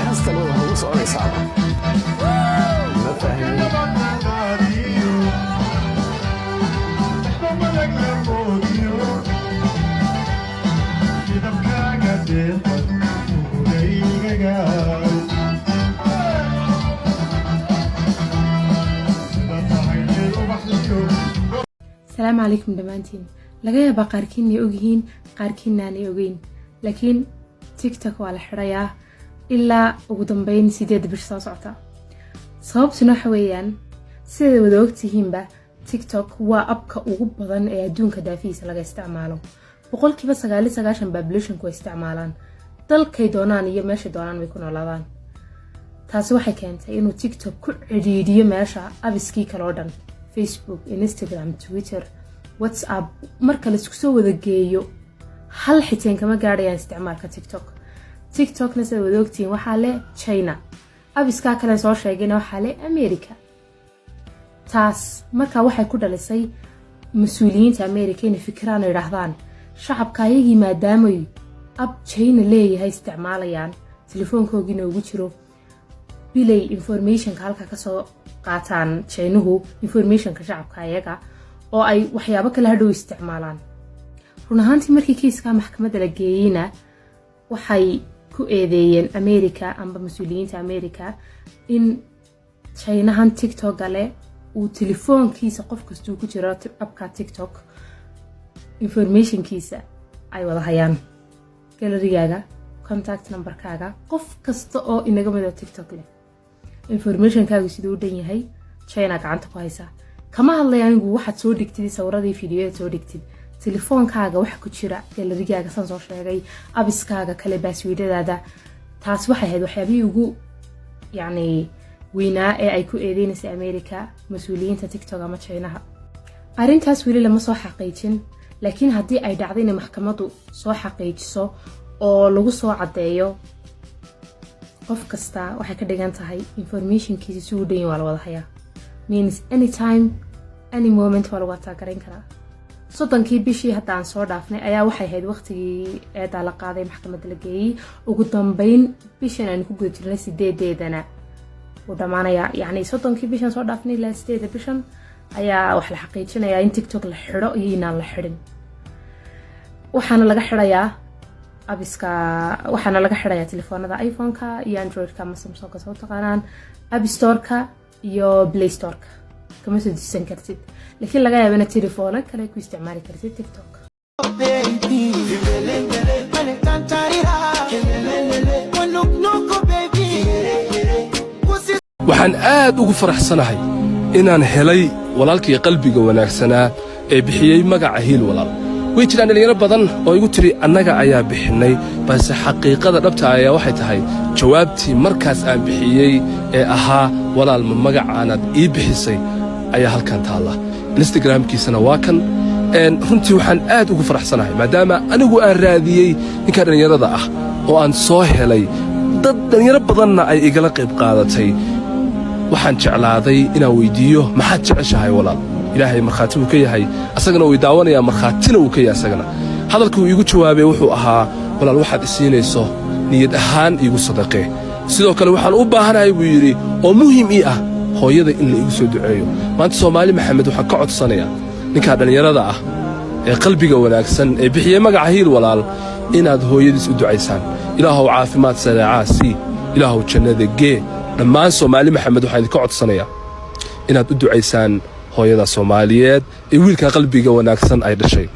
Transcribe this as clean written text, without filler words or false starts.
heestan waxaa ugu soconaysaa ma fahmin السلام عليكم دمانتين لغاية بقاركين يوغيين قاركين نان يوغين لكن تيك توك وعلى حرية إلا وقدنبين سيديد بشتا صعطا صوب سنو حويان سيدي ودوغتيهين با تيك توك waa abka ugu badan ee adduunka daafiisa laga isticmaalo boqolkiiba 99 population ku isticmaalaan dalkay doonaan iyo meesha doonaan way ku noolaadaan taasi waxay keentay inuu TikTok ku cidhiidhiyo meesha abiskii kale oo dhan Facebook Instagram Twitter WhatsApp marka la isku soo wada geeyo hal xiteen kama gaadhayaan isticmaalka TikTok na sida wada ogtiin waxa le China abiska kale soo sheegayna waxa le America taas marka waxay ku dhalisay mas'uuliyiinta America in fikraan ay rahdaan shacabka ayagii maadaama ab China leeyahay isticmaalayaan telefoonkoogina ugu jiro bilay information halka ka soo qaataan Chinahu information ka shacabka ayaga oo ay waxyaabo kala hadhow isticmaalaan run ahaantii markii kiiska maxkamadda la geeyayna waxay ku eedeeyeen America amba mas'uuliyiinta America in Chinahan TikTok gale uu telefoonkiisa qof kastuu ku jiro abka TikTok informationkiisa ay wada hayaan galarigaaga contact numberkaaga qof kasta oo inaga mid ah TikTok leh informationkaaga sidoo dhan yahay China gacanta ku haysa kama hadlayaan anigu waxaad soo dhigtid sawirradii fiidiyoada soo dhigtid telefoonkaaga waxa ku jira galarigaaga san soo sheegay abiskaaga kale baaswiidadaada taas waxay ahayd waxyaabihii ugu yani وينا ay ku eedeynaysa America mas'uuliyiinta TikTok ama China arintaas wili lama soo xaqiijin laakiin hadii ay dhacday in maxkamadu soo xaqiijiso oo lagu soo cadeeyo qof kasta waxay ka dhigan tahay informationkiisa si uu dhan wada hayaa means anytime any moment wala wata garan kara sodonkii bishii hadaan soo dhaafnay ayaa waxay ahayd waqtigii eeda la qaaday maxkamadda la geeyay ugu dambeyn bishan aan ku guda jirnay 8deedana ودمانيا يعني صوتن بيشن صوت دافني لا ستيد بيشن ayaa wax la xaqiijinaya in TikTok la xiro iyo inaan la xirin waxaana laga xirayaa abiska waxaana laga xirayaa telefoonada iPhone-ka iyo Android-ka ama Samsung-ka soo taqaanaan App Store-ka iyo Play Store-ka kama soo diisan kartid laakiin laga yaabo in telefoon kale ku isticmaali kartid TikTok waxaan aad ugu faraxsanahay inaan helay walaalkii qalbiga wanaagsanaa ee bixiyay magaca Hiil Walaal way jiraan dhalinyaro badan oo igu tiri annaga ayaa bixinay balse xaqiiqada dhabta ah ayaa waxay tahay jawaabtii markaas aan bixiyay ee ahaa walaal ma magacaanad ii bixisay ayaa halkan taala Instagram-kiisana waa kan runtii waxaan aad ugu faraxsanahay maadaama anigu aan raadiyay ninka dhalinyarada ah oo aan soo helay dad dhalinyaro badanna ay igala qayb qaadatay waxaan jeclaaday inaan weydiiyo maxaad jeceshahay walaal ilaahay marxaati uu ka yahay asagana uu daawanaya marxaatina uu ka yahay asagana hadalku iigu jawaabay wuxuu ahaa walaal waxaad isiinayso niyad ahaan iigu sadaqee sidoo kale waxaan u baahanahay buu yiri oo muhiim ii ah hooyada in la igu soo duceeyo maanta Soomaali Maxamed waxaan ka codsanayaa ninka dhalinyarada ah ee qalbiga wanaagsan ee bixiyay magaca Hiil Walaal inaad hooyadiis u ducaysaan ilaahow caafimaad saacaasi ilaahow jannada gee dhammaan Soomaali Maxamed waxaan ka codsanayaa inaad u ducaysaan hooyada Soomaaliyeed ee wiilka qalbiga wanaagsan ay dhashay